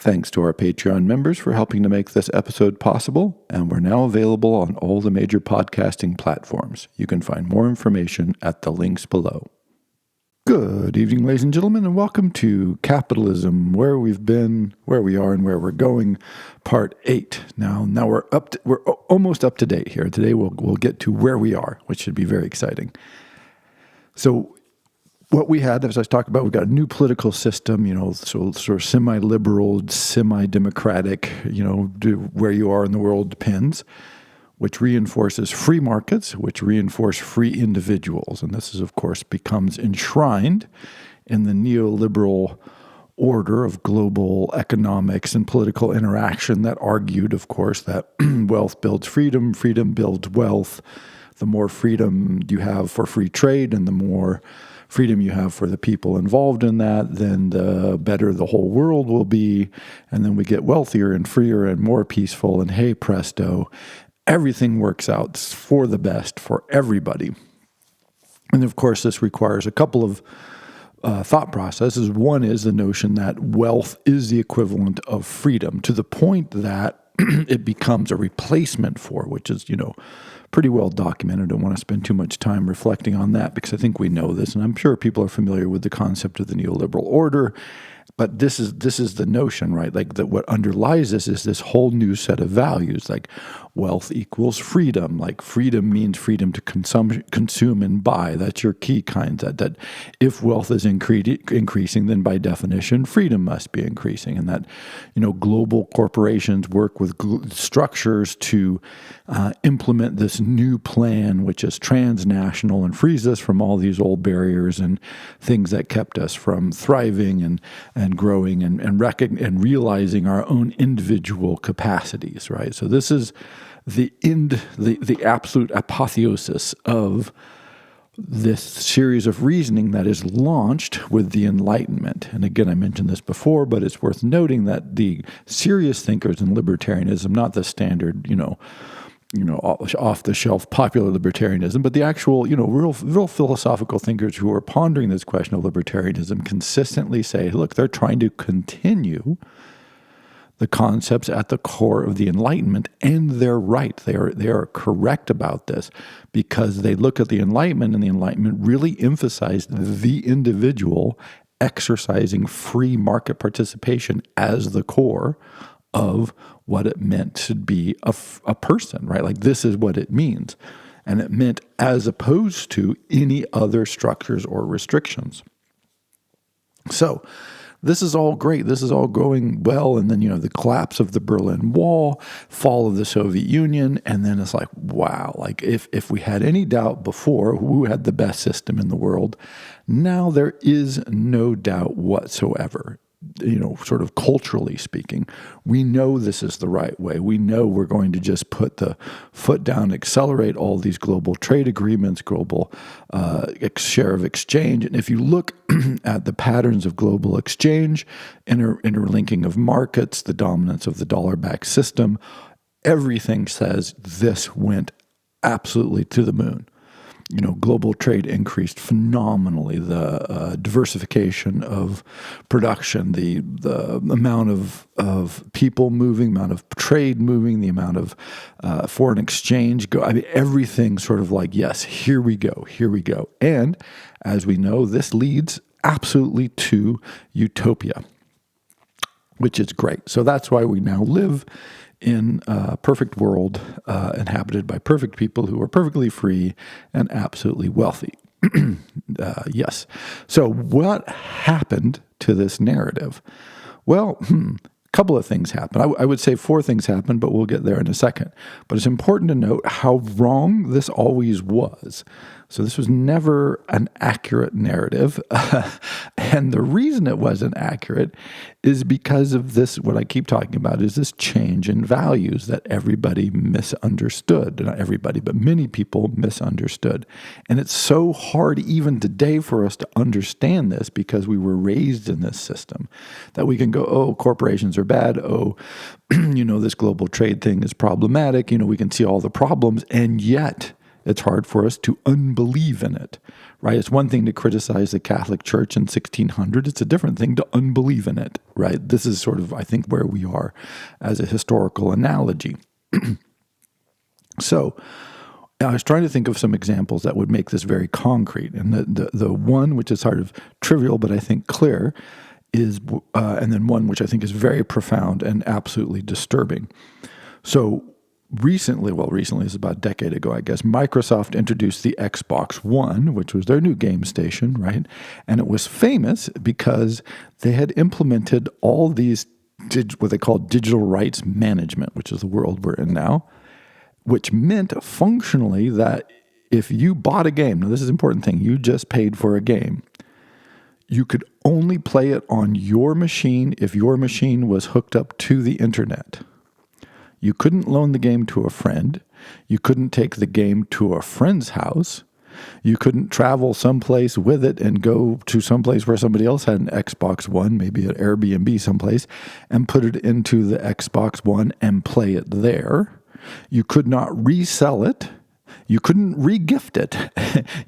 Thanks to our Patreon members for helping to make this episode possible, and we're now available on all the major podcasting platforms. You can find more information at the links below. Good evening, ladies and gentlemen, and welcome to Capitalism, where we've been, where we are, and where we're going, part 8. Now we're almost up to date here. Today we'll get to where we are, which should be very exciting. So what we had, as I was talking about, we've got a new political system, so sort of semi-liberal, semi-democratic, where you are in the world depends, which reinforces free markets, which reinforce free individuals. And this is, of course, becomes enshrined in the neoliberal order of global economics and political interaction that argued, of course, that wealth builds freedom, freedom builds wealth. The more freedom you have for free trade and the more freedom you have for the people involved in that, then the better the whole world will be. And then we get wealthier and freer and more peaceful. And hey, presto, everything works out for the best for everybody. And of course, this requires a couple of thought processes. One is the notion that wealth is the equivalent of freedom to the point that it becomes a replacement for, which is, pretty well documented. I don't want to spend too much time reflecting on that because I think we know this, and I'm sure people are familiar with the concept of the neoliberal order. But this is the notion, right? Like that what underlies this is this whole new set of values, like wealth equals freedom. Like freedom means freedom to consume and buy. That's your key kind. That if wealth is increasing, then by definition, freedom must be increasing. And that, global corporations work with structures to implement this new plan, which is transnational and frees us from all these old barriers and things that kept us from thriving and growing and realizing our own individual capacities, right? So this is the absolute apotheosis of this series of reasoning that is launched with the Enlightenment. And again, I mentioned this before, but it's worth noting that the serious thinkers in libertarianism, not the standard, off-the-shelf popular libertarianism, but the actual, real philosophical thinkers who are pondering this question of libertarianism consistently say, look, they're trying to continue the concepts at the core of the Enlightenment, and they're right. They are correct about this because they look at the Enlightenment, and the Enlightenment really emphasized the individual exercising free market participation as the core of what it meant to be a person, right? Like this is what it means. And it meant as opposed to any other structures or restrictions. So this is all great. This is all going well. And then, the collapse of the Berlin Wall, fall of the Soviet Union. And then it's like, wow, like if we had any doubt before who had the best system in the world, now there is no doubt whatsoever. Sort of culturally speaking, we know this is the right way. We know we're going to just put the foot down, accelerate all these global trade agreements, global share of exchange. And if you look at the patterns of global exchange, interlinking of markets, the dominance of the dollar-backed system, everything says this went absolutely to the moon. Global trade increased phenomenally. The diversification of production, the amount of people moving, the amount of trade moving, the amount of foreign exchange. Everything sort of like, yes, here we go. And as we know, this leads absolutely to utopia, which is great. So that's why we now live in a perfect world inhabited by perfect people who are perfectly free and absolutely wealthy. Yes. So what happened to this narrative? Well, a couple of things happened. I would say 4 things happened, but we'll get there in a second. But it's important to note how wrong this always was. So this was never an accurate narrative. And the reason it wasn't accurate is because of this, what I keep talking about is this change in values that everybody misunderstood. Not everybody, but many people misunderstood. And it's so hard even today for us to understand this because we were raised in this system that we can go, oh, corporations are bad. Oh, this global trade thing is problematic. We can see all the problems. And yet It's hard for us to unbelieve in it, right? It's one thing to criticize the Catholic Church in 1600. It's a different thing to unbelieve in it, right? This is sort of, I think, where we are as a historical analogy. So I was trying to think of some examples that would make this very concrete. And the one, which is sort of trivial, but I think clear, is, and then one which I think is very profound and absolutely disturbing. So recently is about a decade ago, I guess, Microsoft introduced the Xbox One, which was their new game station, right? And it was famous because they had implemented all these, what they call digital rights management, which is the world we're in now, which meant functionally that if you bought a game, now this is an important thing, you just paid for a game, you could only play it on your machine if your machine was hooked up to the internet. You couldn't loan the game to a friend. You couldn't take the game to a friend's house. You couldn't travel someplace with it and go to someplace where somebody else had an Xbox One, maybe an Airbnb someplace, and put it into the Xbox One and play it there. You could not resell it. You couldn't re-gift it.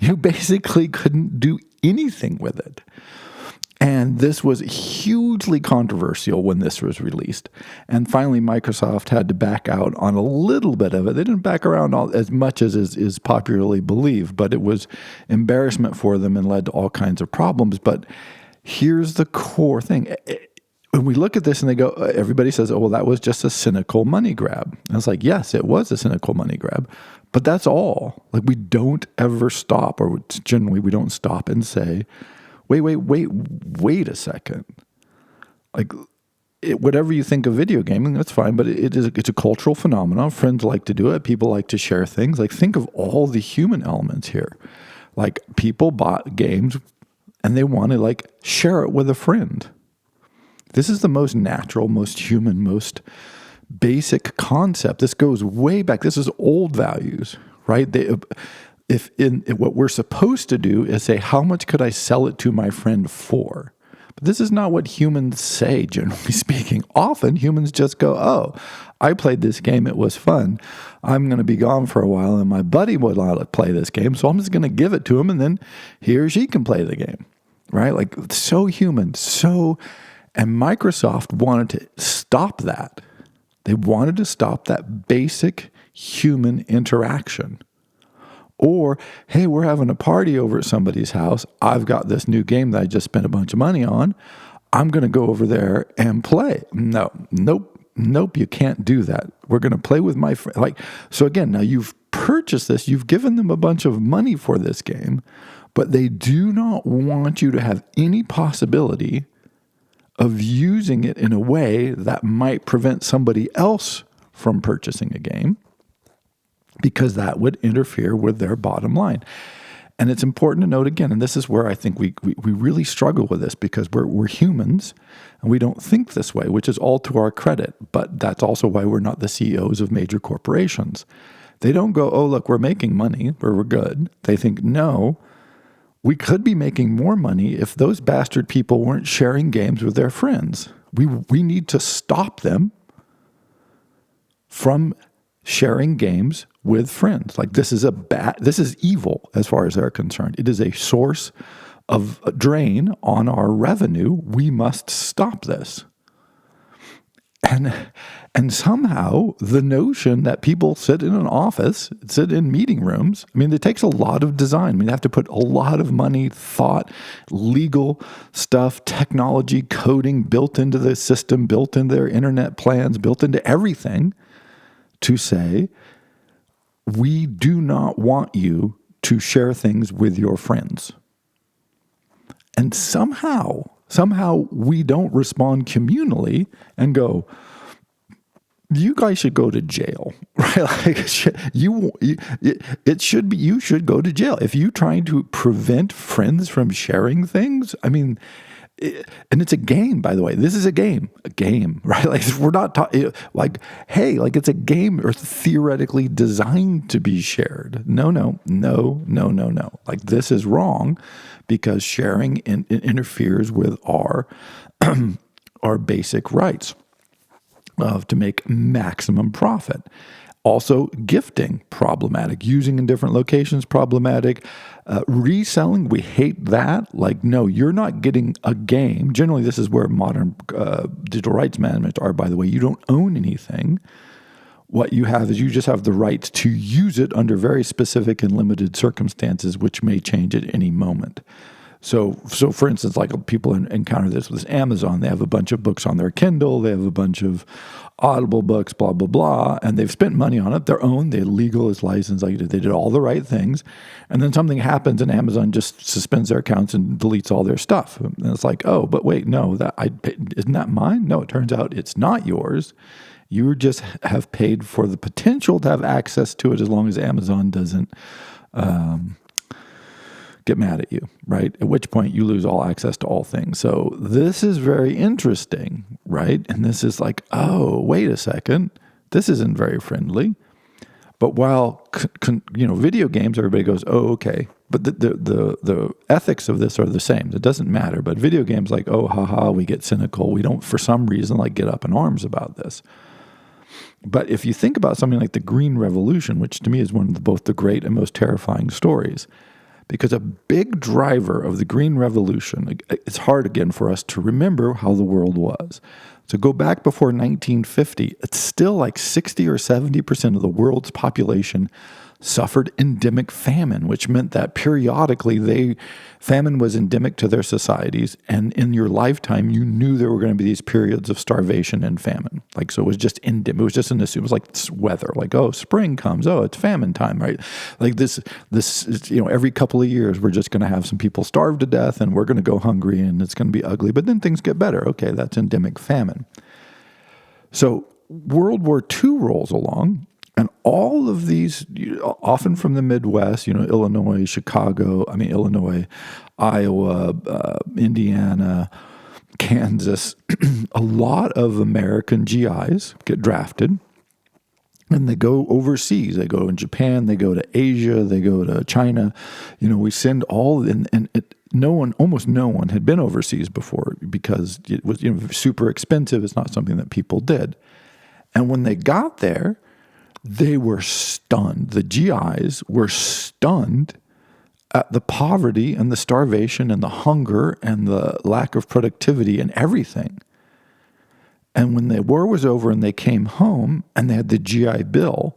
You basically couldn't do anything with it. And this was hugely controversial when this was released. And finally, Microsoft had to back out on a little bit of it. They didn't back around as much as is popularly believed, but it was embarrassment for them and led to all kinds of problems. But here's the core thing. When we look at this and they go, everybody says, oh, well, that was just a cynical money grab. And it's like, yes, it was a cynical money grab, but that's all. Like, we don't ever stop, or generally we don't stop and say, wait a second. Like, whatever you think of video gaming, that's fine, but it's a cultural phenomenon. Friends like to do it. People like to share things. Like, think of all the human elements here. Like, people bought games and they want to, like, share it with a friend. This is the most natural, most human, most basic concept. This goes way back. This is old values, right? What we're supposed to do is say, how much could I sell it to my friend for? But this is not what humans say, generally speaking. Often humans just go, oh, I played this game. It was fun. I'm going to be gone for a while, and my buddy would like to play this game, so I'm just going to give it to him, and then he or she can play the game, right? Like, so human, and Microsoft wanted to stop that. They wanted to stop that basic human interaction. Or, hey, we're having a party over at somebody's house. I've got this new game that I just spent a bunch of money on. I'm going to go over there and play. Nope, you can't do that. We're going to play with my friend. So again, now you've purchased this. You've given them a bunch of money for this game, but they do not want you to have any possibility of using it in a way that might prevent somebody else from purchasing a game, because that would interfere with their bottom line. And it's important to note again, and this is where I think we really struggle with this, because we're humans and we don't think this way, which is all to our credit. But that's also why we're not the CEOs of major corporations. They don't go, oh, look, we're making money, we're good. They think, no, we could be making more money if those bastard people weren't sharing games with their friends. We need to stop them from sharing games with friends. Like, this is evil as far as they're concerned. It is a source of a drain on our revenue. We must stop this. And somehow the notion that people sit in an office, sit in meeting rooms, I mean, it takes a lot of design. I mean, they have to put a lot of money, thought, legal stuff, technology, coding built into the system, built into their internet plans, built into everything to say, we do not want you to share things with your friends. And somehow we don't respond communally and go, you guys should go to jail, right? Like, you should go to jail. If you're trying to prevent friends from sharing things, I mean, and it's a game, by the way. This is a game, right? Like, we're not talking like, hey, like, it's a game or theoretically designed to be shared. No. Like, this is wrong because sharing interferes with our our basic rights to make maximum profit. Also, gifting, problematic. Using in different locations, problematic. Reselling, we hate that. Like, no, you're not getting a game. Generally, this is where modern digital rights management are, by the way. You don't own anything. What you have is you just have the rights to use it under very specific and limited circumstances, which may change at any moment. So for instance, like people encounter this with Amazon. They have a bunch of books on their Kindle. They have a bunch of Audible books, blah, blah, blah. And they've spent money on it. They're owned. They're legal, it's licensed. Like they did all the right things. And then something happens and Amazon just suspends their accounts and deletes all their stuff. And it's like, oh, but wait, no, isn't that mine? No, it turns out it's not yours. You just have paid for the potential to have access to it as long as Amazon doesn't get mad at you, right? At which point you lose all access to all things. So this is very interesting, right? And this is like, oh, wait a second, this isn't very friendly. But while video games, everybody goes, oh, okay. But the ethics of this are the same. It doesn't matter. But video games, like, oh, haha, we get cynical. We don't, for some reason, like get up in arms about this. But if you think about something like the Green Revolution, which to me is one of both the great and most terrifying stories, because a big driver of the Green Revolution, it's hard again for us to remember how the world was. So go back before 1950, it's still like 60 or 70% of the world's population suffered endemic famine, which meant that periodically famine was endemic to their societies, and in your lifetime you knew there were going to be these periods of starvation and famine. Like, so it was just endemic. It was just it was like weather. Like, oh, spring comes, oh, it's famine time, right? Like this every couple of years we're just going to have some people starve to death, and we're going to go hungry, and it's going to be ugly. But then things get better. Okay, that's endemic famine. So World War II rolls along. And all of these, often from the Midwest, Illinois, Iowa, Indiana, Kansas, a lot of American GIs get drafted and they go overseas. They go in Japan, they go to Asia, they go to China. We send almost no one had been overseas before because it was super expensive. It's not something that people did. And when they got there, they were stunned. The GIs were stunned at the poverty and the starvation and the hunger and the lack of productivity and everything. And when the war was over and they came home and they had the GI Bill,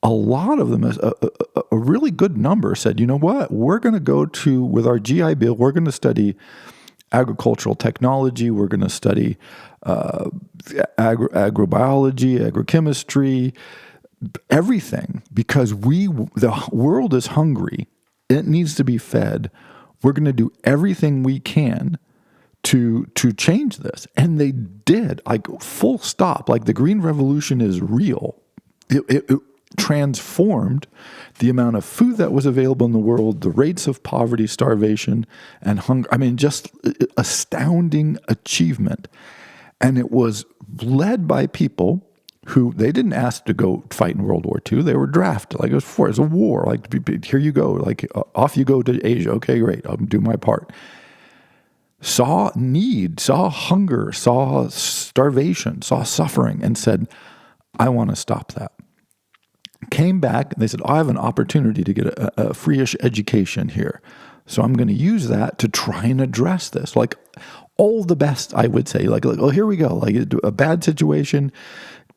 a lot of them, a really good number, said, you know what, we're going to go with our GI Bill, we're going to study agricultural technology, we're going to study agrobiology, agrochemistry, everything, because the world is hungry. It needs to be fed. We're going to do everything we can to change this. And they did, like full stop. Like the Green Revolution is real. It transformed the amount of food that was available in the world, the rates of poverty, starvation, and hunger. I mean, just astounding achievement. And it was led by people who they didn't ask to go fight in World War II. They were drafted. Like it was a war. Like, here you go. Like, off you go to Asia. Okay, great. I'll do my part. Saw need, saw hunger, saw starvation, saw suffering, and said, I want to stop that. Came back, and they said, I have an opportunity to get a free-ish education here. So I'm going to use that to try and address this. Like, all the best, I would say. Like, oh, here we go. Like, a bad situation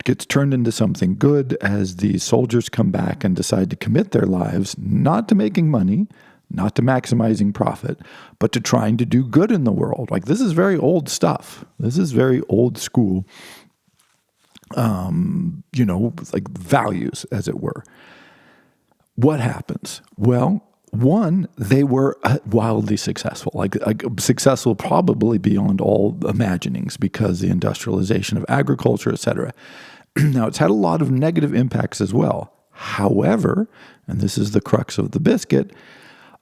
gets turned into something good as these soldiers come back and decide to commit their lives, not to making money, not to maximizing profit, but to trying to do good in the world. Like, this is very old stuff. This is very old school, like values, as it were. What happens? Well, one, they were wildly successful, like successful probably beyond all imaginings because the industrialization of agriculture, et cetera. Now, it's had a lot of negative impacts as well. However, and this is the crux of the biscuit,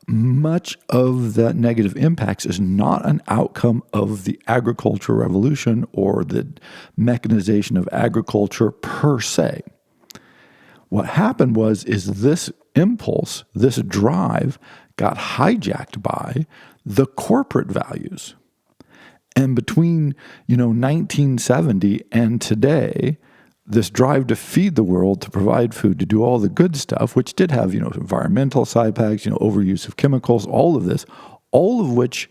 much of the negative impacts is not an outcome of the agricultural revolution or the mechanization of agriculture per se. What happened is this impulse, this drive, got hijacked by the corporate values. And between 1970 and today, this drive to feed the world, to provide food, to do all the good stuff, which did have, environmental side packs, overuse of chemicals, all of this, all of which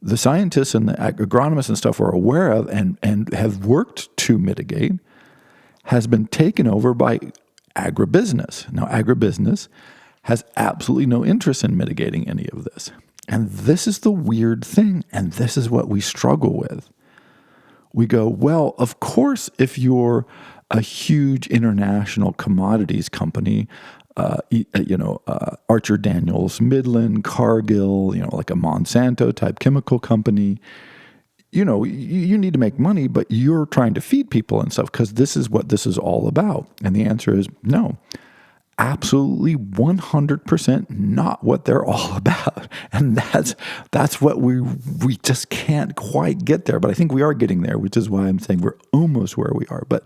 the scientists and the agronomists and stuff are aware of and have worked to mitigate, has been taken over by agribusiness. Now, agribusiness has absolutely no interest in mitigating any of this. And this is the weird thing, and this is what we struggle with. We go, well, of course, if you're a huge international commodities company, Archer Daniels Midland, Cargill, like a Monsanto type chemical company, you need to make money, but you're trying to feed people and stuff because this is what this is all about. And the answer is no. Absolutely 100% not what they're all about. And that's what we just can't quite get there. But I think we are getting there, which is why I'm saying we're almost where we are. But,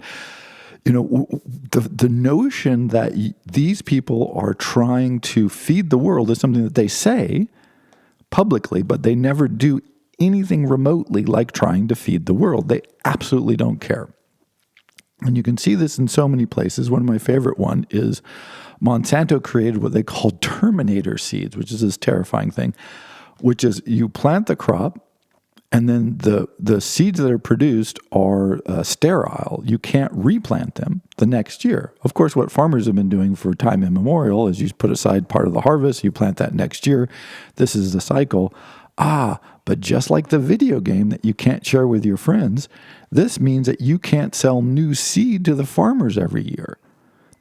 the notion that these people are trying to feed the world is something that they say publicly, but they never do anything remotely like trying to feed the world. They absolutely don't care. And you can see this in so many places. One of my favorite one is Monsanto created what they call terminator seeds, which is this terrifying thing, which is you plant the crop and then the seeds that are produced are sterile. You can't replant them the next year. Of course, what farmers have been doing for time immemorial is you put aside part of the harvest, you plant that next year. This is the cycle. But just like the video game that you can't share with your friends, this means that you can't sell new seed to the farmers every year.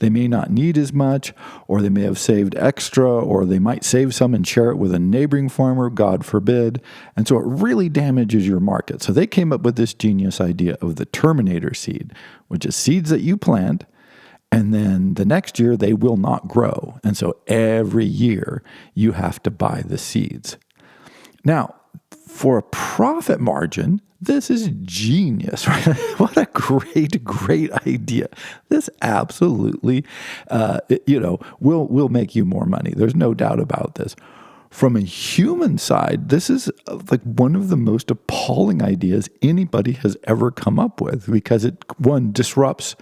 They may not need as much, or they may have saved extra, or they might save some and share it with a neighboring farmer, God forbid. And so it really damages your market. So they came up with this genius idea of the terminator seed, which is seeds that you plant, and then the next year they will not grow. And so every year you have to buy the seeds. Now, for a profit margin, this is genius, right? What a great idea. This absolutely, will make you more money. There's no doubt about this. From a human side, this is like one of the most appalling ideas anybody has ever come up with because it, one, disrupts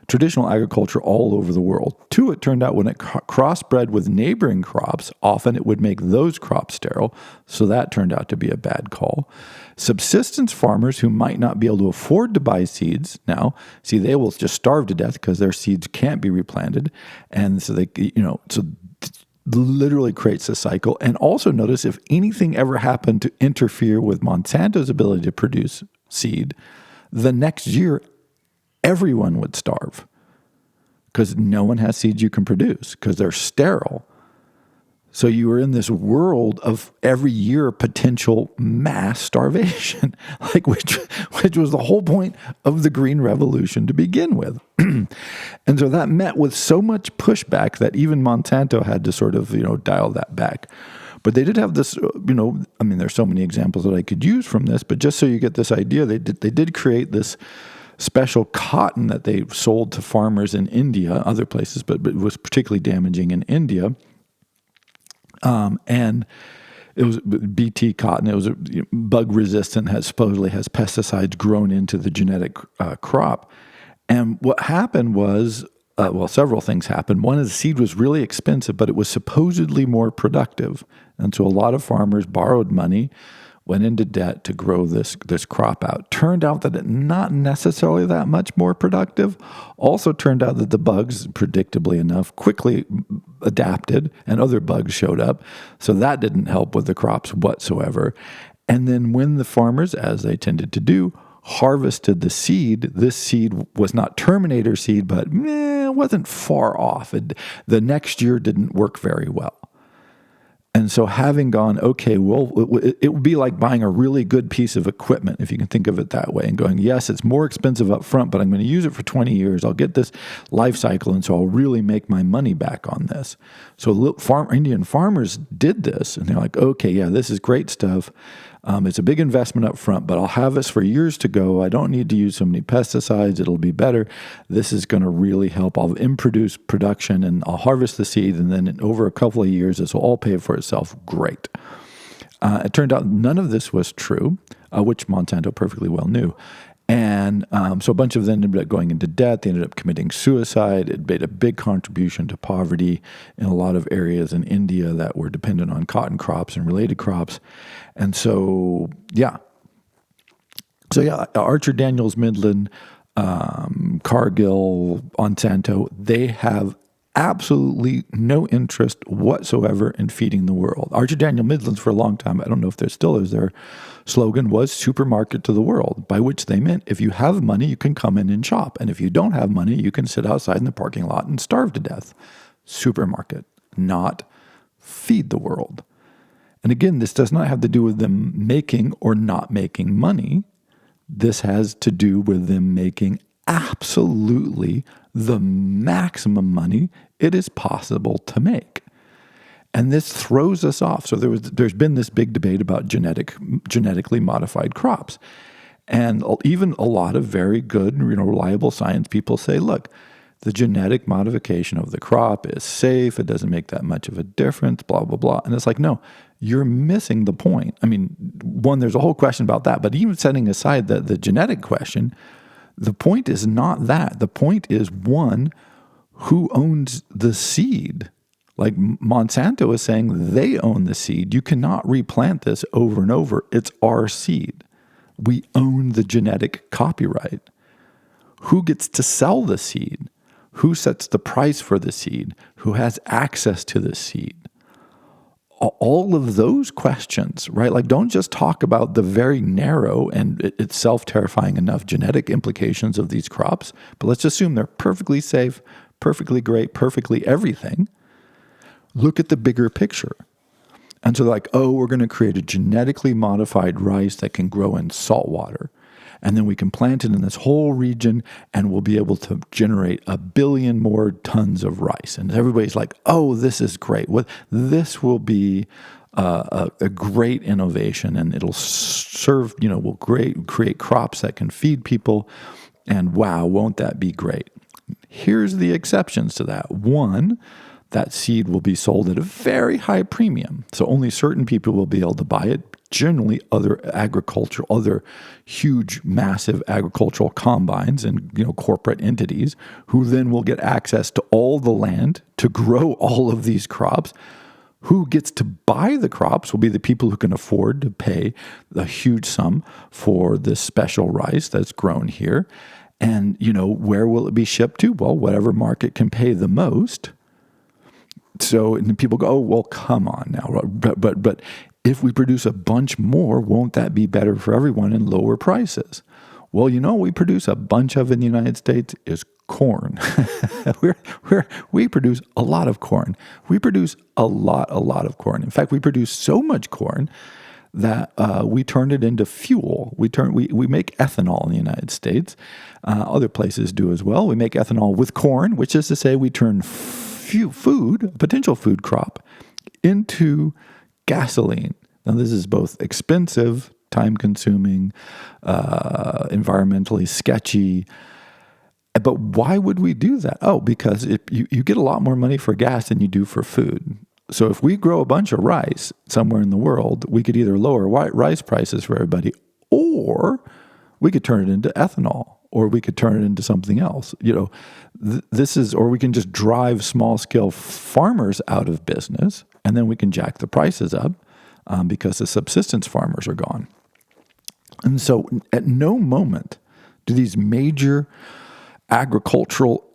traditional agriculture all over the world. Two, it turned out when it crossbred with neighboring crops, often it would make those crops sterile. So that turned out to be a bad call. Subsistence farmers who might not be able to afford to buy seeds now, see, they will just starve to death because their seeds can't be replanted. And so they, literally creates a cycle. And also notice if anything ever happened to interfere with Monsanto's ability to produce seed, the next year, everyone would starve because no one has seeds you can produce because they're sterile. So you are in this world of every year potential mass starvation, which was the whole point of the Green Revolution to begin with. And so that met with so much pushback that even Monsanto had to sort of, dial that back. But they did have this, there's so many examples that I could use from this, but just so you get this idea, they did create this special cotton that they sold to farmers in India, other places, but it was particularly damaging in India. And it was BT cotton. It was bug resistant, supposedly has pesticides grown into the genetic crop. And what happened was, several things happened. One is the seed was really expensive, but it was supposedly more productive. And so a lot of farmers borrowed money, went into debt to grow this crop out. Turned out that it not necessarily that much more productive. Also turned out that the bugs, predictably enough, quickly adapted and other bugs showed up. So that didn't help with the crops whatsoever. And then when the farmers, as they tended to do, harvested the seed, this seed was not terminator seed, but it wasn't far off. The next year didn't work very well. And so having gone, okay, well, it would be like buying a really good piece of equipment, if you can think of it that way, and going, yes, it's more expensive up front, but I'm going to use it for 20 years. I'll get this life cycle, and so I'll really make my money back on this. So Indian farmers did this, and they're like, okay, yeah, this is great stuff. It's a big investment up front, but I'll have this for years to go. I don't need to use so many pesticides. It'll be better. This is going to really help. I'll produce production, and I'll harvest the seed, and then over a couple of years, this will all pay for itself. Great. It turned out none of this was true, which Monsanto perfectly well knew. And so a bunch of them ended up going into debt. They ended up committing suicide. It made a big contribution to poverty in a lot of areas in India that were dependent on cotton crops and related crops. And so, yeah. So, yeah, Archer Daniels Midland, Cargill, Monsanto, they have absolutely no interest whatsoever in feeding the world. Archer Daniel Midlands for a long time, I don't know if there still is, their slogan was supermarket to the world, by which they meant if you have money, you can come in and shop. And if you don't have money, you can sit outside in the parking lot and starve to death. Supermarket, not feed the world. And again, this does not have to do with them making or not making money. This has to do with them making absolutely the maximum money it is possible to make. And this throws us off. So there's been this big debate about genetically modified crops. And even a lot of very good, reliable science people say, look, the genetic modification of the crop is safe. It doesn't make that much of a difference, blah, blah, blah. And it's like, no, you're missing the point. I mean, one, there's a whole question about that. But even setting aside the genetic question, the point is not that. The point is, one, who owns the seed? Like Monsanto is saying they own the seed. You cannot replant this over and over. It's our seed. We own the genetic copyright. Who gets to sell the seed? Who sets the price for the seed? Who has access to the seed? All of those questions, right? Like, don't just talk about the very narrow and itself terrifying enough genetic implications of these crops, but let's assume they're perfectly safe, perfectly great, perfectly everything. Look at the bigger picture. And so like, oh, we're going to create a genetically modified rice that can grow in salt water. And then we can plant it in this whole region and we'll be able to generate 1 billion more tons of rice. And everybody's like, oh, this is great. This will be a great innovation and it'll serve, will create crops that can feed people. And wow, won't that be great? Here's the exceptions to that. One, that seed will be sold at a very high premium. So only certain people will be able to buy it. Generally, other huge, massive agricultural combines and corporate entities who then will get access to all the land to grow all of these crops. Who gets to buy the crops will be the people who can afford to pay a huge sum for this special rice that's grown here. And, where will it be shipped to? Well, whatever market can pay the most. So and people go, oh, well, come on now. But if we produce a bunch more, won't that be better for everyone and lower prices? Well, we produce a bunch of in the United States is corn. We produce a lot of corn. We produce a lot of corn. In fact, we produce so much corn that we turn it into fuel. We make ethanol in the United States. Other places do as well. We make ethanol with corn, which is to say we turn food, a potential food crop, into gasoline. Now, this is both expensive, time-consuming, environmentally sketchy. But why would we do that? Oh, because you get a lot more money for gas than you do for food. So if we grow a bunch of rice somewhere in the world, we could either lower rice prices for everybody, or we could turn it into ethanol, or we could turn it into something else. Or we can just drive small-scale farmers out of business, and then we can jack the prices up because the subsistence farmers are gone. And so at no moment do these major agricultural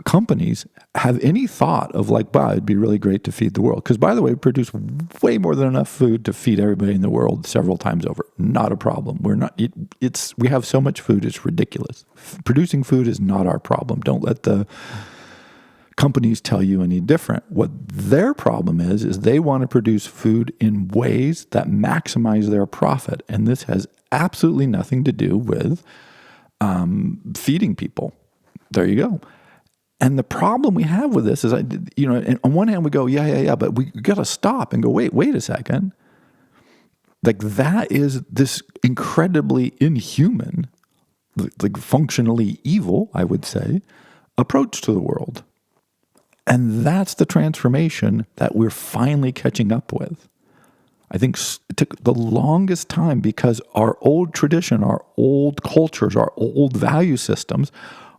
companies have any thought of like, wow, it'd be really great to feed the world. Because by the way, we produce way more than enough food to feed everybody in the world several times over. Not a problem. We have so much food, it's ridiculous. Producing food is not our problem. Don't let the companies tell you any different. What their problem is they want to produce food in ways that maximize their profit. And this has absolutely nothing to do with feeding people. There you go. And the problem we have with this is, and on one hand we go, yeah, but we got to stop and go, wait a second. Like that is this incredibly inhuman, like functionally evil, I would say, approach to the world. And that's the transformation that we're finally catching up with. I think it took the longest time because our old tradition, our old cultures, our old value systems,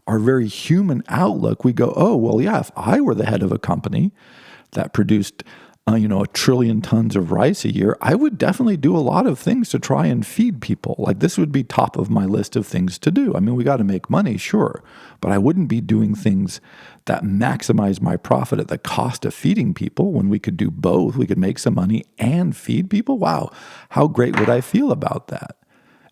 our very human outlook, we go, oh, well, yeah, if I were the head of a company that produced, 1 trillion tons of rice a year, I would definitely do a lot of things to try and feed people. Like this would be top of my list of things to do. I mean, we got to make money, sure, but I wouldn't be doing things that maximize my profit at the cost of feeding people when we could do both. We could make some money and feed people. Wow, how great would I feel about that?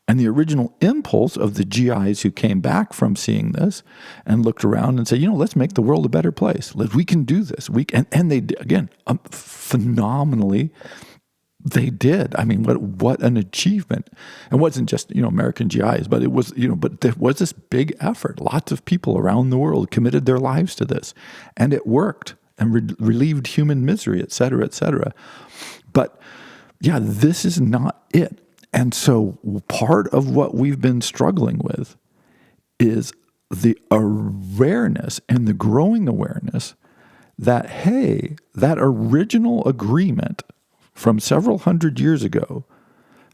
And the original impulse of the GIs who came back from seeing this and looked around and said, let's make the world a better place. We can do this. And they did, again, phenomenally, they did. I mean, what an achievement. And it wasn't just, American GIs, but it was, but there was this big effort. Lots of people around the world committed their lives to this. And it worked and relieved human misery, et cetera, et cetera. But yeah, this is not it. And so part of what we've been struggling with is the awareness and the growing awareness that, hey, that original agreement from several hundred years ago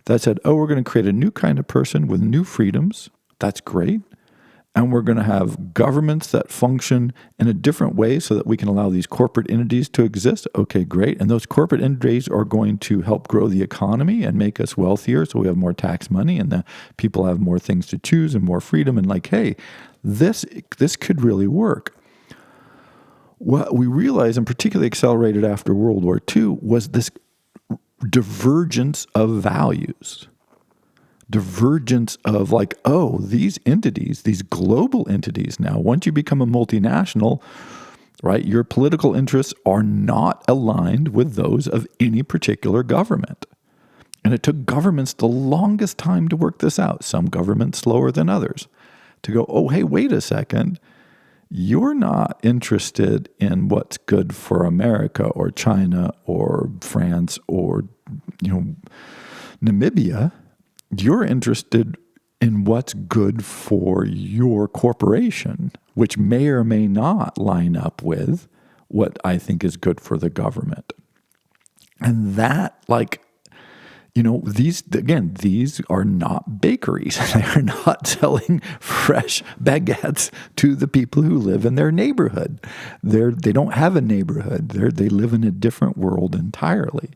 that said, oh, we're going to create a new kind of person with new freedoms. That's great. And we're going to have governments that function in a different way so that we can allow these corporate entities to exist. Okay, great. And those corporate entities are going to help grow the economy and make us wealthier so we have more tax money and the people have more things to choose and more freedom. And like, hey, this could really work. What we realized, and particularly accelerated after World War II, was this divergence of values. Divergence of like, oh, these entities, these global entities now, once you become a multinational, right, your political interests are not aligned with those of any particular government. And it took governments the longest time to work this out, some governments slower than others, to go, oh, hey, wait a second. You're not interested in what's good for America or China or France or, Namibia. You're interested in what's good for your corporation, which may or may not line up with what I think is good for the government. And that, these are not bakeries. They are not selling fresh baguettes to the people who live in their neighborhood. They don't have a neighborhood. They live in a different world entirely.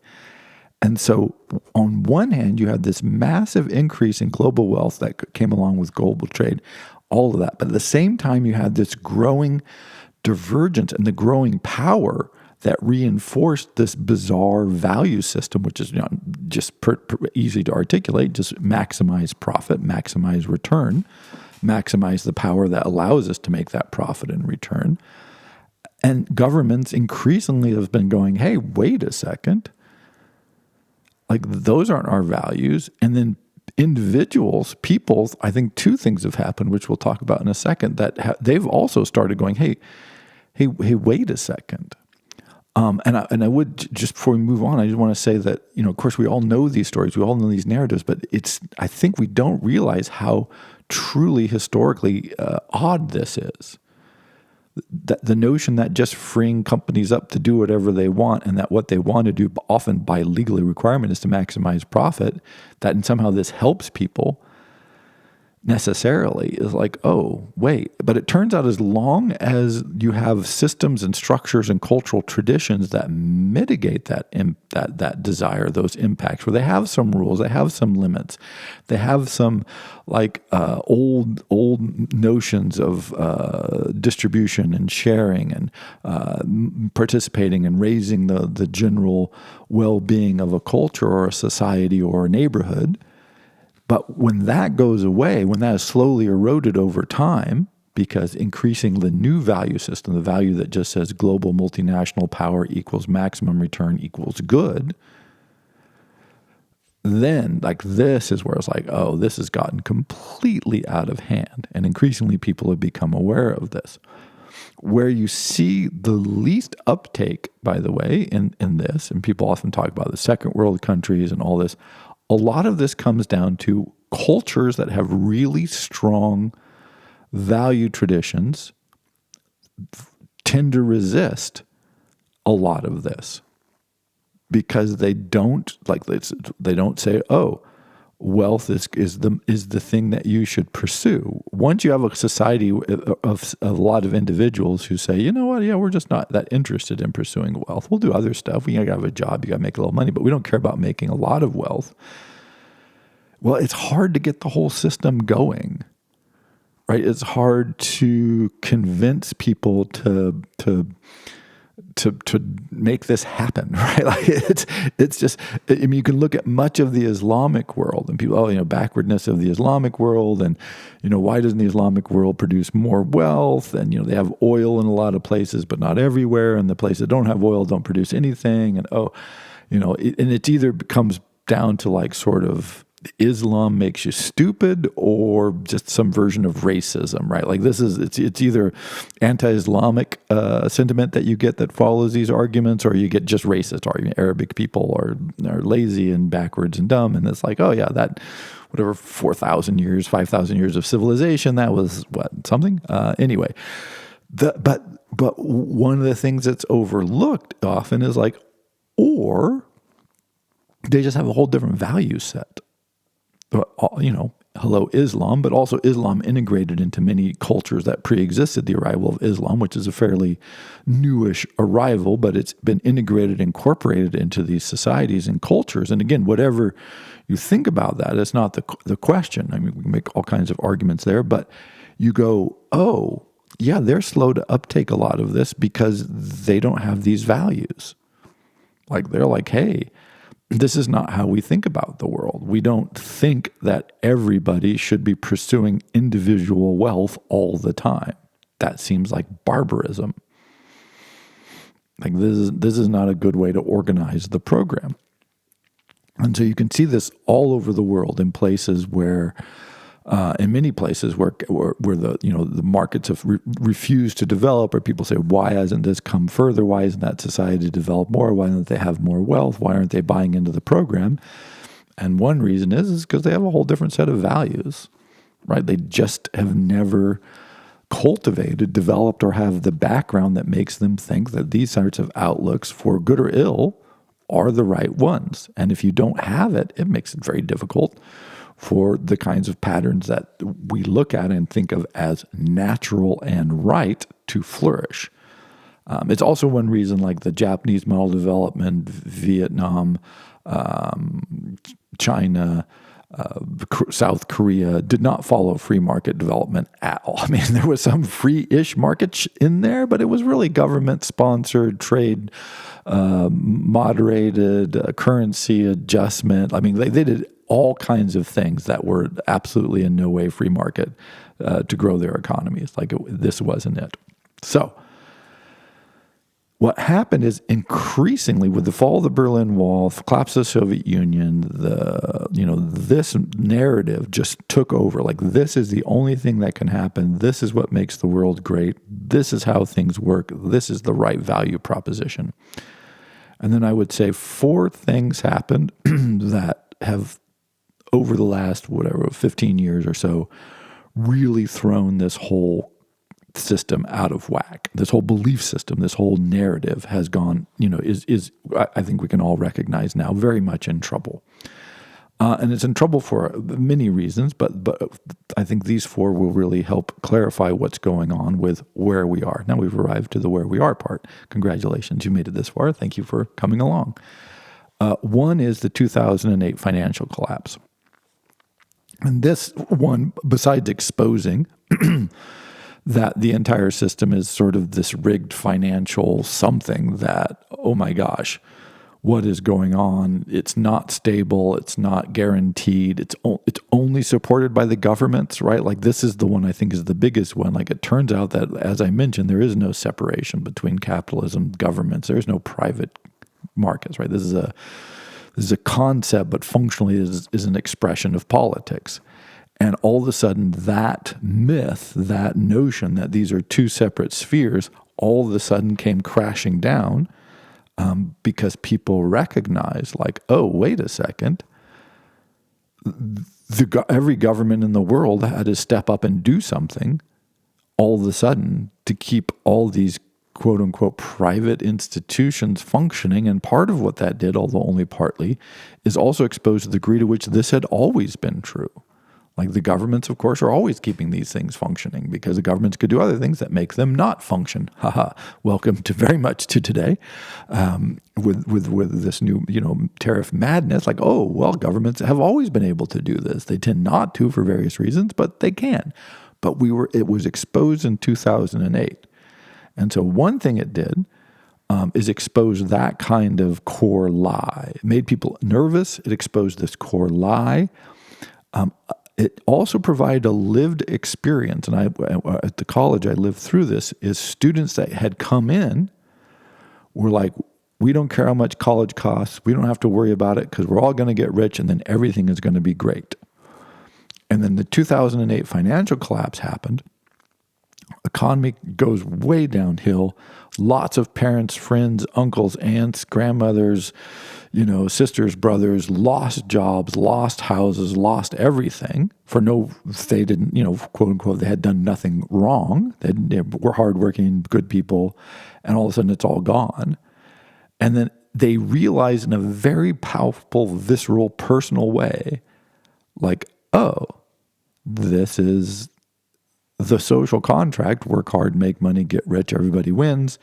And so on one hand, you had this massive increase in global wealth that came along with global trade, all of that. But at the same time, you had this growing divergence and the growing power that reinforced this bizarre value system, which is just easy to articulate, just maximize profit, maximize return, maximize the power that allows us to make that profit and return. And governments increasingly have been going, hey, wait a second. Like, those aren't our values. And then individuals, people, I think two things have happened, which we'll talk about in a second, that they've also started going, hey, wait a second. And I would, just before we move on, I just want to say that, of course, we all know these stories, we all know these narratives, but I think we don't realize how truly historically odd this is. The notion that just freeing companies up to do whatever they want, and that what they want to do, often by legal requirement, is to maximize profit, that somehow this helps people necessarily is like, oh, wait. But it turns out as long as you have systems and structures and cultural traditions that mitigate that desire, those impacts, where they have some rules, they have some limits, they have some old notions of distribution and sharing and participating and raising the general well-being of a culture or a society or a neighborhood. But when that goes away, when that is slowly eroded over time, because increasing the new value system, the value that just says global multinational power equals maximum return equals good, then this is where it's like, oh, this has gotten completely out of hand. And increasingly people have become aware of this. Where you see the least uptake, by the way, in this, and people often talk about the second world countries and all this, a lot of this comes down to cultures that have really strong value traditions tend to resist a lot of this. because they don't they don't say, oh, wealth is the thing that you should pursue. Once you have a society of a lot of individuals who say, you know what, yeah, we're just not that interested in pursuing wealth. We'll do other stuff. We gotta have a job. You gotta make a little money, but we don't care about making a lot of wealth. Well, it's hard to get the whole system going, right? It's hard to convince people to make this happen, right? Like it's just, I mean, you can look at much of the Islamic world and people, backwardness of the Islamic world, and why doesn't the Islamic world produce more wealth? And they have oil in a lot of places, but not everywhere, and the places that don't have oil don't produce anything. And and it either comes down to like sort of Islam makes you stupid or just some version of racism, right? Like it's either anti-Islamic sentiment that you get that follows these arguments, or you get just racist argument. Arabic people are lazy and backwards and dumb. And it's like, oh yeah, that whatever 4,000 years, 5,000 years of civilization, that was something? Anyway, but one of the things that's overlooked often is like, or they just have a whole different value set. Hello, Islam, but also Islam integrated into many cultures that pre-existed the arrival of Islam, which is a fairly newish arrival, but it's been integrated, incorporated into these societies and cultures. And again, whatever you think about that, it's not the question. I mean, we can make all kinds of arguments there, but you go, oh, yeah, they're slow to uptake a lot of this because they don't have these values. Like, they're like, hey, this is not how we think about the world. We don't think that everybody should be pursuing individual wealth all the time. That seems like barbarism. Like this is not a good way to organize the program. And so you can see this all over the world in places where, in many places where the markets have refused to develop, or people say, why hasn't this come further? Why isn't that society developed more? Why don't they have more wealth? Why aren't they buying into the program? And one reason is because they have a whole different set of values, right? They just have never cultivated, developed, or have the background that makes them think that these sorts of outlooks, for good or ill, are the right ones. And if you don't have it, it makes it very difficult for the kinds of patterns that we look at and think of as natural and right to flourish. It's also one reason, like the Japanese model development, Vietnam, China, South Korea did not follow free market development at all. I mean, there was some free-ish market in there, but it was really government-sponsored trade, moderated currency adjustment. I mean, they did all kinds of things that were absolutely in no way free market to grow their economies. Like this wasn't it. So what happened is, increasingly with the fall of the Berlin Wall, collapse of the Soviet Union, this narrative just took over. Like, this is the only thing that can happen. This is what makes the world great. This is how things work. This is the right value proposition. And then I would say 4 things happened that have, over the last, 15 years or so, really thrown this whole system out of whack. This whole belief system, this whole narrative has gone, is I think we can all recognize now, very much in trouble. And it's in trouble for many reasons, but I think these 4 will really help clarify what's going on with where we are. Now we've arrived to the where we are part. Congratulations, you made it this far. Thank you for coming along. One is the 2008 financial collapse. And this one, besides exposing that the entire system is sort of this rigged financial something that, oh my gosh, what is going on? It's not stable. It's not guaranteed. It's only supported by the governments, right? Like, this is the one I think is the biggest one. Like, it turns out that, as I mentioned, there is no separation between capitalism, governments. There's no private markets, right? This is a concept, but functionally is an expression of politics. And all of a sudden, that myth, that notion that these are 2 separate spheres, all of a sudden came crashing down because people recognize, like, oh, wait a second. Every government in the world had to step up and do something all of a sudden to keep all these quote unquote private institutions functioning. And part of what that did, although only partly, is also expose the degree to which this had always been true. Like the governments, of course, are always keeping these things functioning because the governments could do other things that make them not function. Haha. Welcome to very much to today with this new, tariff madness. Like, oh, well, governments have always been able to do this. They tend not to for various reasons, but they can. But it was exposed in 2008. And so one thing it did is expose that kind of core lie. It made people nervous. It exposed this core lie. It also provided a lived experience, and at the college I lived through this, is students that had come in were like, we don't care how much college costs, we don't have to worry about it because we're all going to get rich and then everything is going to be great. And then the 2008 financial collapse happened. Economy goes way downhill. Lots of parents, friends, uncles, aunts, grandmothers, sisters, brothers, lost jobs, lost houses, lost everything they didn't, quote unquote, they had done nothing wrong. They were hardworking, good people, and all of a sudden it's all gone. And then they realized in a very powerful, visceral, personal way, like, oh, this is the social contract, work hard, make money, get rich, everybody wins,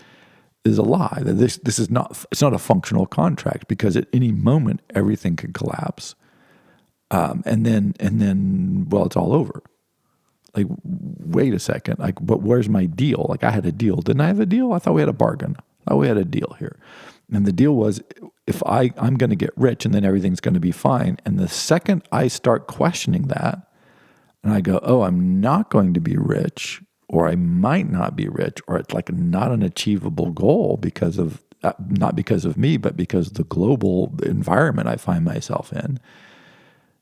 is a lie. That this is not, it's not a functional contract because at any moment everything could collapse. And then, well, it's all over. Like, wait a second, but where's my deal? Like, I had a deal. Didn't I have a deal? I thought we had a bargain. I thought we had a deal here. And the deal was, if I'm going to get rich and then everything's going to be fine. And the second I start questioning that, and I go, oh, I'm not going to be rich, or I might not be rich, or it's like not an achievable goal because of, not because of me, but because of the global environment I find myself in.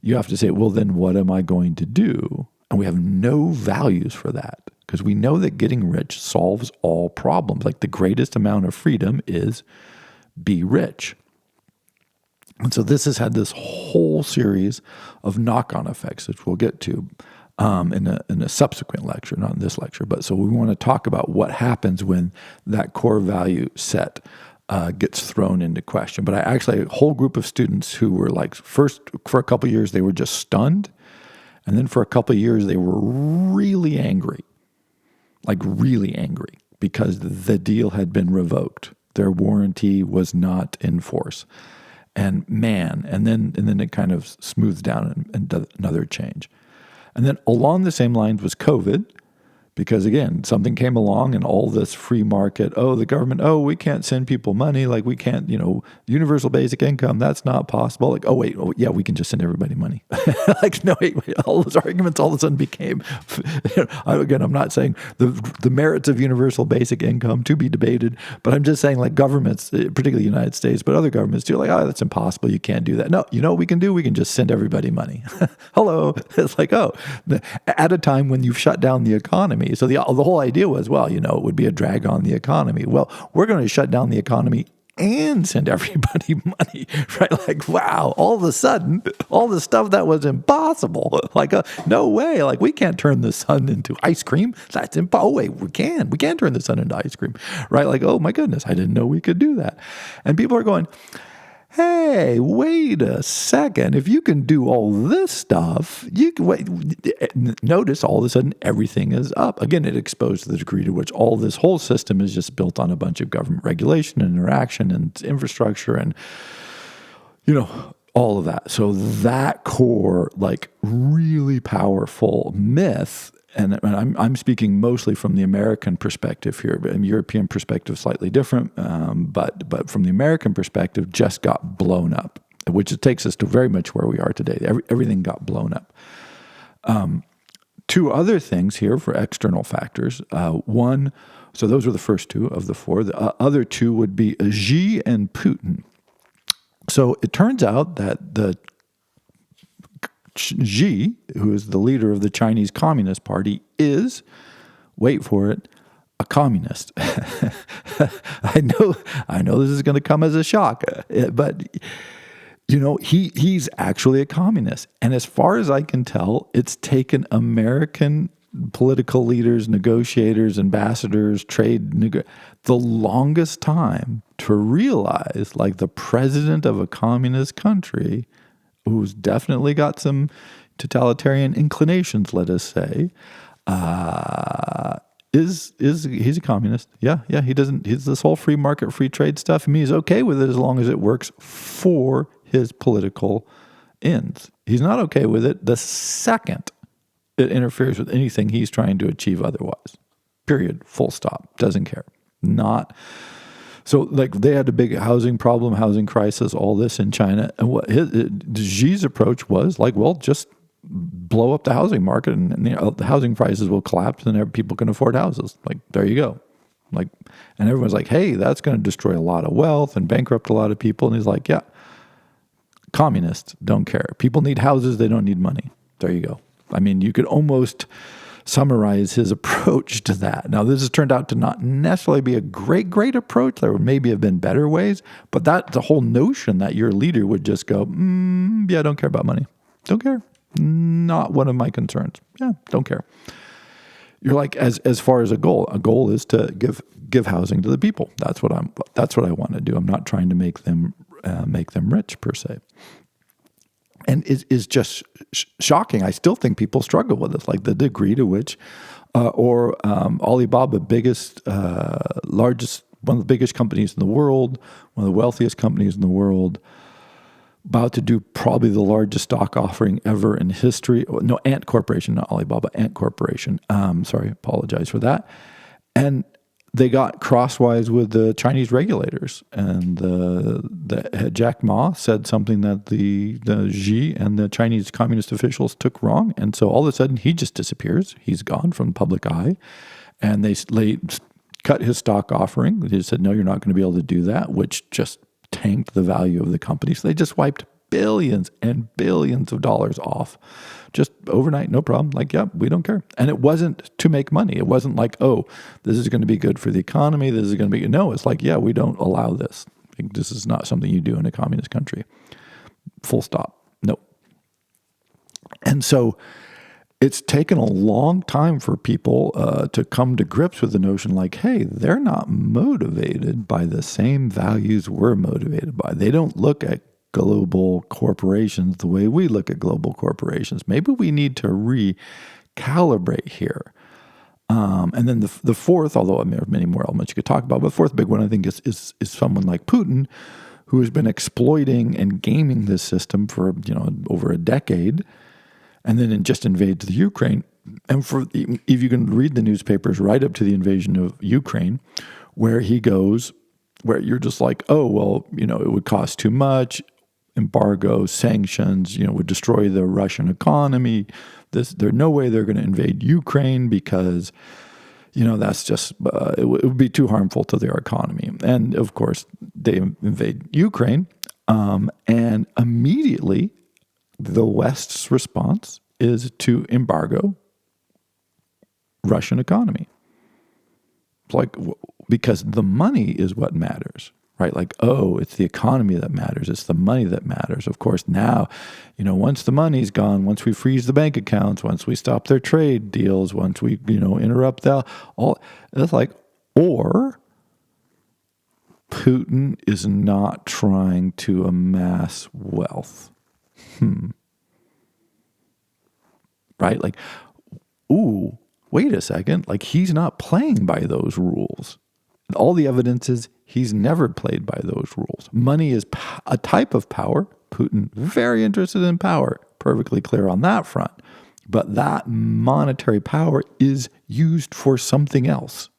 You have to say, well, then what am I going to do? And we have no values for that because we know that getting rich solves all problems. Like the greatest amount of freedom is be rich. And so this has had this whole series of knock-on effects, which we'll get to in a subsequent lecture, not in this lecture. But so we want to talk about what happens when that core value set gets thrown into question. But I actually had a whole group of students who were like, first for a couple of years, they were just stunned. And then for a couple of years, they were really angry, like really angry, because the deal had been revoked. Their warranty was not in force. And then it kind of smooths down and does another change. And then along the same lines was COVID, because again, something came along and all this free market, the government, we can't send people money, like we can't, universal basic income, that's not possible. Like, we can just send everybody money. Like, no, wait, all those arguments all of a sudden became, again, I'm not saying the merits of universal basic income to be debated, but I'm just saying like governments, particularly the United States, but other governments too, like, that's impossible, you can't do that. No, you know what we can do? We can just send everybody money. Hello. It's like, at a time when you've shut down the economy. So the whole idea was, it would be a drag on the economy. Well, we're going to shut down the economy and send everybody money, right? Like, wow, all of a sudden, all the stuff that was impossible, like, no way, like we can't turn the sun into ice cream. That's impossible. Oh, wait, we can turn the sun into ice cream, right? Like, oh my goodness, I didn't know we could do that. And people are going, hey, wait a second. If you can do all this stuff, you can wait. Notice all of a sudden everything is up. Again, it exposed the degree to which all this whole system is just built on a bunch of government regulation and interaction and infrastructure and, all of that. So that core, like really powerful myth, and I'm speaking mostly from the American perspective here, but European perspective slightly different. But from the American perspective, just got blown up, which it takes us to very much where we are today. Everything got blown up. Two other things here for external factors. One, so those were the first two of the four. The other two would be Xi and Putin. So it turns out that the Xi, who is the leader of the Chinese Communist Party, is, wait for it, a communist. I know this is going to come as a shock, but he's actually a communist. And as far as I can tell, it's taken American political leaders, negotiators, ambassadors, the longest time to realize, like the president of a communist country, who's definitely got some totalitarian inclinations, let us say, he's a communist. Yeah, he doesn't. He's this whole free market, free trade stuff. I mean, he's okay with it as long as it works for his political ends. He's not okay with it the second it interferes with anything he's trying to achieve otherwise. Period. Full stop. Doesn't care. Not. So, like, they had a big housing problem, housing crisis, all this in China. And what Xi's approach was like, well, just blow up the housing market and the housing prices will collapse and people can afford houses. Like, there you go. Like, and everyone's like, hey, that's going to destroy a lot of wealth and bankrupt a lot of people. And he's like, yeah, communists don't care. People need houses. They don't need money. There you go. I mean, you could almost summarize his approach to that. Now, this has turned out to not necessarily be a great approach. There would maybe have been better ways, but the whole notion that your leader would just go, yeah, I don't care about money. Don't care. Not one of my concerns. Yeah, don't care. You're like, as far as a goal is to give housing to the people. That's what I want to do. I'm not trying to make them rich per se. And is just shocking. I still think people struggle with this, like the degree to which, Alibaba, largest, one of the biggest companies in the world, one of the wealthiest companies in the world, about to do probably the largest stock offering ever in history. No, Ant Corporation, not Alibaba, Ant Corporation. Sorry, apologize for that. And they got crosswise with the Chinese regulators, and the Jack Ma said something that the Xi and the Chinese communist officials took wrong, and so all of a sudden he just disappears. He's gone from the public eye, and they cut his stock offering. They said, no, you're not going to be able to do that, which just tanked the value of the company. So they just wiped billions and billions of dollars off just overnight, no problem. Like, yeah, we don't care. And it wasn't to make money. It wasn't like, oh, this is going to be good for the economy. This is going to be, no, it's like, yeah, we don't allow this. Like, this is not something you do in a communist country. Full stop. No. And so it's taken a long time for people to come to grips with the notion like, hey, they're not motivated by the same values we're motivated by. They don't look at global corporations the way we look at global corporations. Maybe we need to recalibrate here. And then the fourth, although there are many more elements you could talk about, but the fourth big one I think is someone like Putin, who has been exploiting and gaming this system for over a decade, and then just invades the Ukraine. And if you can read the newspapers right up to the invasion of Ukraine, where he goes, where you're just like, oh, well, it would cost too much. Embargo, sanctions, would destroy the Russian economy. There's no way they're going to invade Ukraine because, that's just, it would be too harmful to their economy. And of course, they invade Ukraine, and immediately the West's response is to embargo Russian economy. It's like, because the money is what matters. Right? Like, oh, it's the economy that matters. It's the money that matters. Of course, now, once the money's gone, once we freeze the bank accounts, once we stop their trade deals, once we, interrupt it's like, or Putin is not trying to amass wealth. Right? Like, ooh, wait a second. Like, he's not playing by those rules. All the evidence is he's never played by those rules. Money is a type of power. Putin, very interested in power, perfectly clear on that front. But that monetary power is used for something else.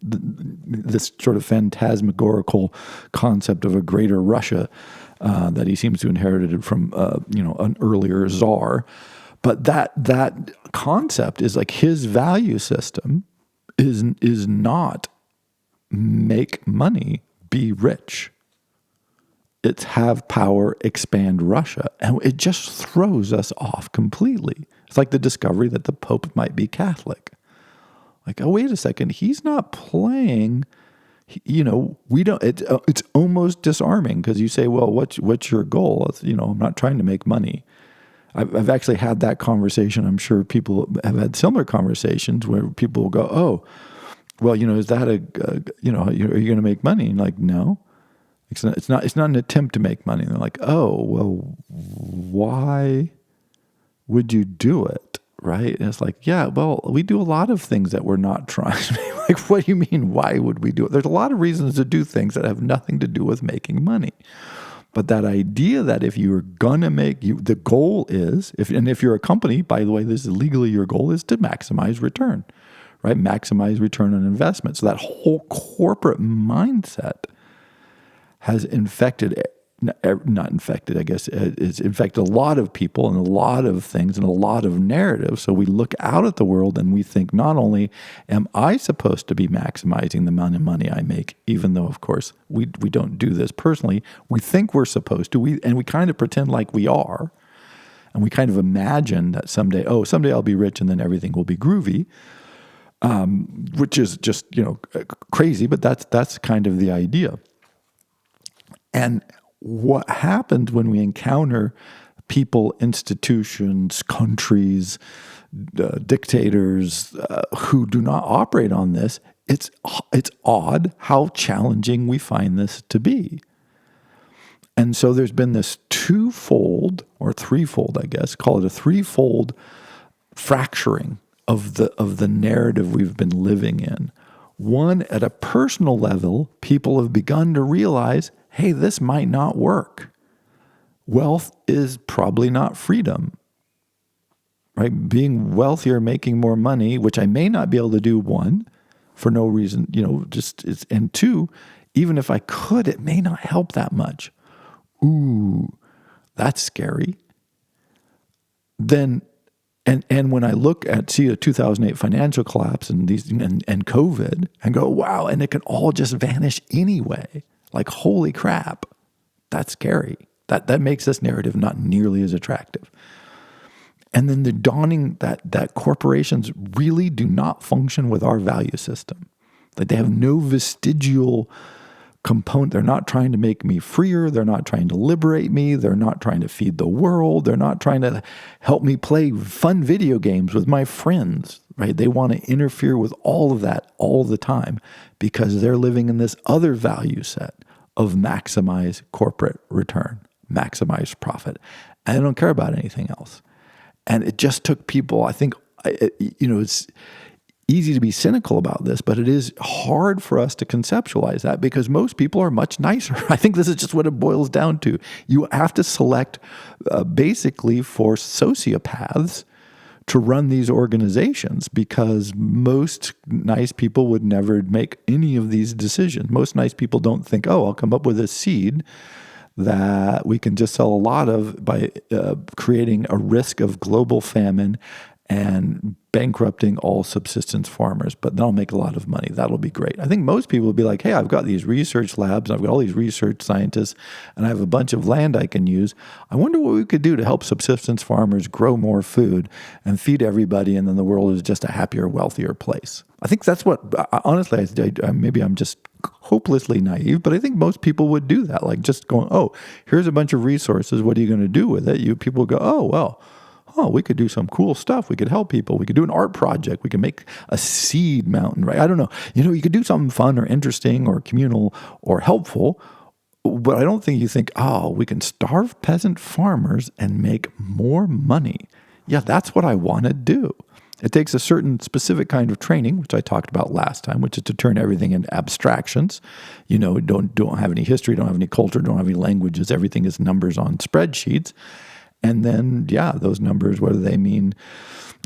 This sort of phantasmagorical concept of a greater Russia that he seems to have inherited from an earlier czar. But that concept is like his value system is not make money, be rich. It's have power, expand Russia. And it just throws us off completely. It's like the discovery that the Pope might be Catholic. Like, oh, wait a second. He's not playing, we don't, it's almost disarming because you say, well, what's your goal? It's, I'm not trying to make money. I've actually had that conversation. I'm sure people have had similar conversations where people will go, "Oh, well, is that are you going to make money?" And like, no, it's not an attempt to make money. And they're like, "Oh, well, why would you do it?" Right? And it's like, yeah, well, we do a lot of things that we're not trying to make. Like, what do you mean, why would we do it? There's a lot of reasons to do things that have nothing to do with making money. But that idea that if you're going to the goal is, if you're a company, by the way, this is legally your goal is to maximize return, right? Maximize return on investment. So that whole corporate mindset has not infected, I guess, it's infected a lot of people and a lot of things and a lot of narratives. So we look out at the world and we think, not only am I supposed to be maximizing the amount of money I make, even though, of course, we don't do this personally. We think we're supposed to, and we kind of pretend like we are. And we kind of imagine that someday I'll be rich and then everything will be groovy, which is just, crazy, but that's kind of the idea. And what happens when we encounter people, institutions, countries, dictators who do not operate on this? It's odd how challenging we find this to be. And so there's been this twofold or threefold, I guess, call it a threefold fracturing of the narrative we've been living in. One, at a personal level, people have begun to realize, hey, this might not work. Wealth is probably not freedom, right? Being wealthier, making more money, which I may not be able to do, one, for no reason, and two, even if I could, it may not help that much. Ooh, that's scary. Then, and when I look at, a 2008 financial collapse and and COVID and go, wow, and it can all just vanish anyway. Like, holy crap, that's scary. That makes this narrative not nearly as attractive. And then the dawning that corporations really do not function with our value system. Like, they have no vestigial component. They're not trying to make me freer. They're not trying to liberate me. They're not trying to feed the world. They're not trying to help me play fun video games with my friends, right? They want to interfere with all of that all the time because they're living in this other value set of maximize corporate return, maximize profit. And they don't care about anything else. And it just took people, I think, it's easy to be cynical about this, but it is hard for us to conceptualize that because most people are much nicer. I think this is just what it boils down to. You have to select basically for sociopaths to run these organizations because most nice people would never make any of these decisions. Most nice people don't think, I'll come up with a seed that we can just sell a lot of by creating a risk of global famine and bankrupting all subsistence farmers, but they'll make a lot of money. That'll be great. I think most people will be like, hey, I've got these research labs, I've got all these research scientists, and I have a bunch of land I can use. I wonder what we could do to help subsistence farmers grow more food and feed everybody, and then the world is just a happier, wealthier place. I think that's what, honestly, maybe I'm just hopelessly naive, but I think most people would do that. Like just going, here's a bunch of resources. What are you going to do with it? People go, we could do some cool stuff. We could help people. We could do an art project. We could make a seed mountain, right? I don't know. You could do something fun or interesting or communal or helpful, but I don't think you think, we can starve peasant farmers and make more money. Yeah, that's what I want to do. It takes a certain specific kind of training, which I talked about last time, which is to turn everything into abstractions. Don't have any history, don't have any culture, don't have any languages. Everything is numbers on spreadsheets. And then, those numbers, whether they mean,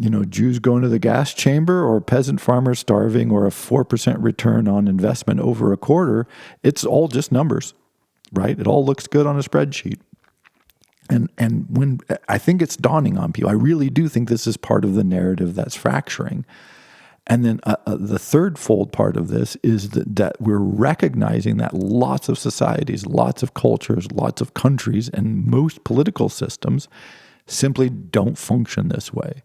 Jews going to the gas chamber or peasant farmers starving or a 4% return on investment over a quarter, it's all just numbers, right? It all looks good on a spreadsheet. And when I think it's dawning on people, I really do think this is part of the narrative that's fracturing. And then the third fold part of this is that we're recognizing that lots of societies, lots of cultures, lots of countries, and most political systems simply don't function this way.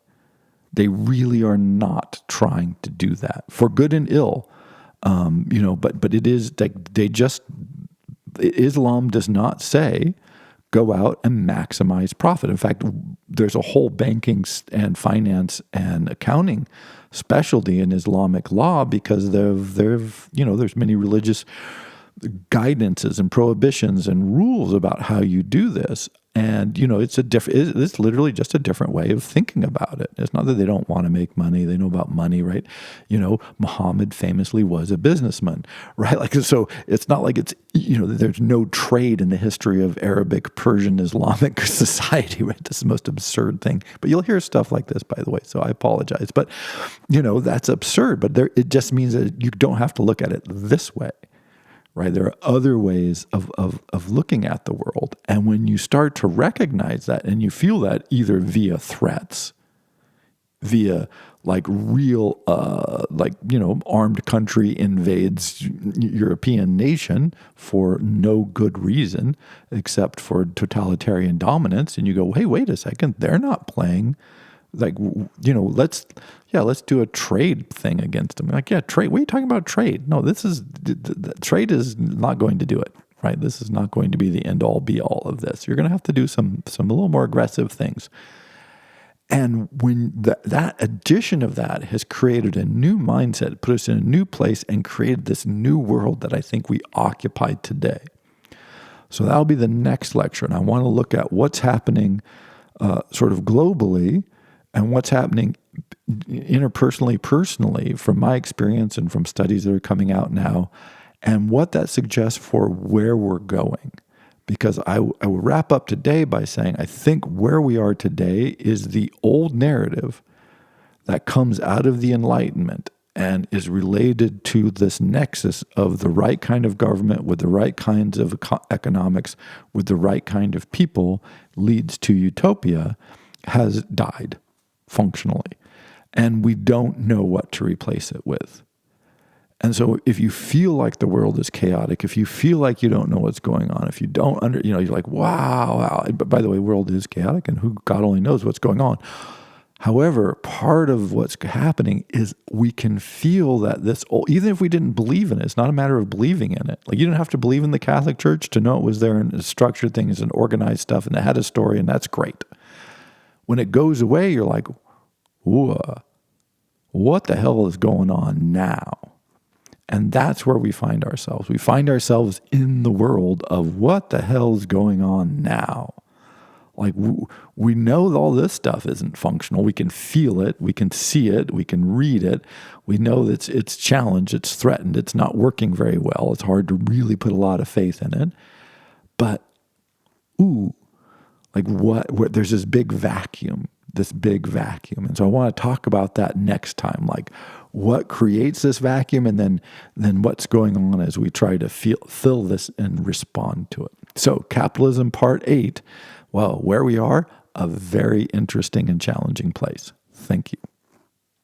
They really are not trying to do that for good and ill. But it is like Islam does not say go out and maximize profit. In fact, there's a whole banking and finance and accounting specialty in Islamic law because there's many religious guidances and prohibitions and rules about how you do this. And, it's literally just a different way of thinking about it. It's not that they don't want to make money. They know about money, right? Muhammad famously was a businessman, right? Like, so it's not like it's, there's no trade in the history of Arabic, Persian, Islamic society, right? This is the most absurd thing. But you'll hear stuff like this, by the way, so I apologize. But, that's absurd. But it just means that you don't have to look at it this way. Right? There are other ways of looking at the world. And when you start to recognize that and you feel that either via threats, via like real, armed country invades European nation for no good reason except for totalitarian dominance. And you go, hey, wait a second, they're not playing. Like, let's do a trade thing against them. Like, yeah, trade. What are you talking about trade? No, trade is not going to do it, right? This is not going to be the end all be all of this. You're going to have to do some a little more aggressive things. And when that addition of that has created a new mindset, put us in a new place and created this new world that I think we occupy today. So that'll be the next lecture. And I want to look at what's happening sort of globally and what's happening interpersonally, personally, from my experience and from studies that are coming out now, and what that suggests for where we're going. Because I will wrap up today by saying I think where we are today is the old narrative that comes out of the Enlightenment and is related to this nexus of the right kind of government with the right kinds of economics with the right kind of people leads to utopia has died functionally. And we don't know what to replace it with. And so if you feel like the world is chaotic, if you feel like you don't know what's going on, if you don't you're like, wow. But by the way, world is chaotic and who God only knows what's going on. However, part of what's happening is we can feel that even if we didn't believe in it, it's not a matter of believing in it. Like you didn't have to believe in the Catholic Church to know it was there and structured things and organized stuff and it had a story and that's great. When it goes away, you're like, whoa, what the hell is going on now? And that's where we find ourselves. We find ourselves in the world of what the hell is going on now. Like we know that all this stuff isn't functional. We can feel it. We can see it. We can read it. We know that it's challenged. It's threatened. It's not working very well. It's hard to really put a lot of faith in it. But, like there's this big vacuum. And so I want to talk about that next time, like what creates this vacuum and then what's going on as we try to fill this and respond to it. So Capitalism Part 8, well, where we are, a very interesting and challenging place. Thank you.